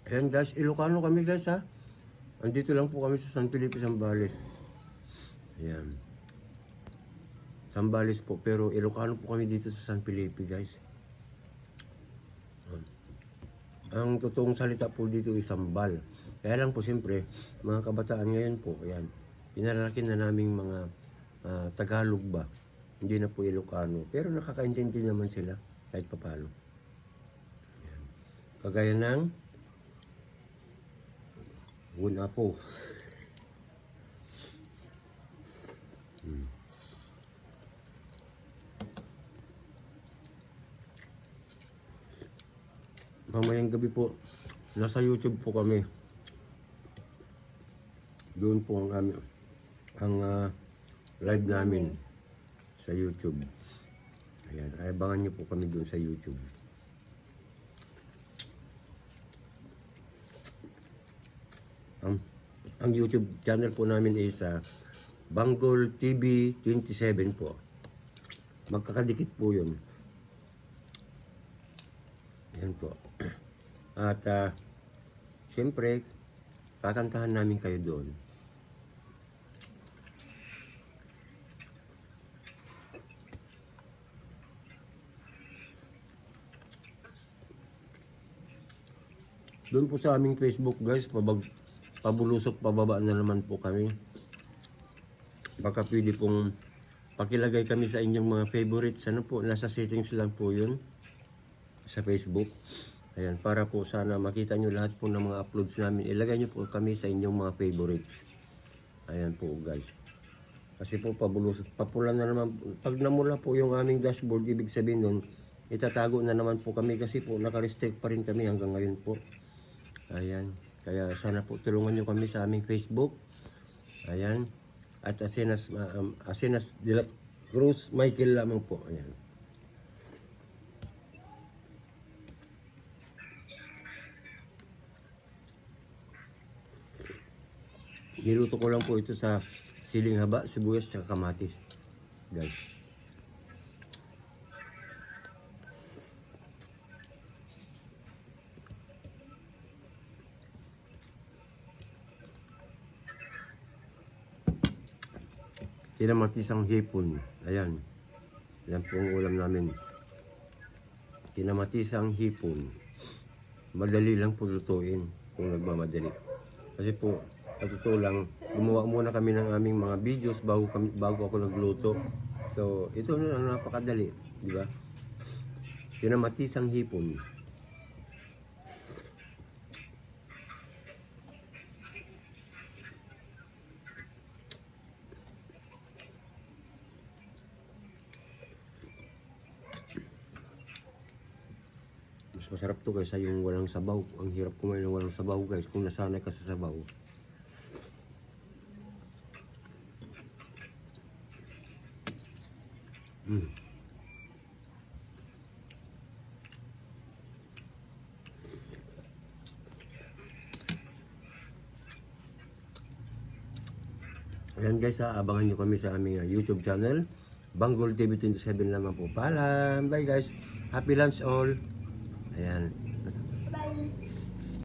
Ayan guys, Ilocano kami guys ha. Andito lang po kami sa San Felipe, Zambales. Ayan. Zambales po, pero Ilocano po kami dito sa San Felipe guys. Ang totoong salita po dito ay sambal. Kaya lang po siyempre, mga kabataan ngayon po, ayan, pinalaki na naming mga Tagalog ba. Hindi na po Ilocano. Pero nakakaintindi naman sila kahit papalo. Ayan. Kagaya ng una po. Mamayang gabi po, nasa YouTube po kami. Doon po ang live namin sa YouTube. Ayan, abangan niyo po kami doon sa YouTube. Ang YouTube channel po namin is Banggol TV 27 po. Magkakadikit po yun. Ayan po. At siyempre, kakantahan namin kayo doon. Doon po sa aming Facebook guys, pabulusok pababa na naman po kami. Baka pwede pong pakilagay kami sa inyong mga favorites. Ano po, nasa settings lang po yun sa Facebook. Ayan, para po sana makita nyo lahat po ng mga uploads namin. Ilagay nyo po kami sa inyong mga favorites. Ayan po guys. Kasi po papula na naman. Pag namula po yung aming dashboard, ibig sabihin nun, itatago na naman po kami kasi po naka-restrict pa rin kami hanggang ngayon po. Ayan. Kaya sana po tulungan nyo kami sa aming Facebook. Ayan. At Asinas de la Cruz Michael lamang po. Ayan. Niluto ko lang po ito sa siling haba, sibuyas, at kamatis. Guys. Kinamatisang hipon. Ayan. Yan po ang ulam namin. Kinamatisang hipon. Madali lang po lutuin kung nagmamadali. Kasi po, sa totoo lang, gumawa muna kami ng aming mga videos bago ako nagluto. So, ito na lang napakadali. Di ba? Kinamatisang hipon. Mas masarap to kaysa yung walang sabaw. Ang hirap kumain ng walang sabaw guys kung nasanay ka sa sabaw. Ayan guys, abangan nyo kami sa aming YouTube channel. Banggol TV 27 naman po. Paalam! Bye guys! Happy lunch all! Ayan.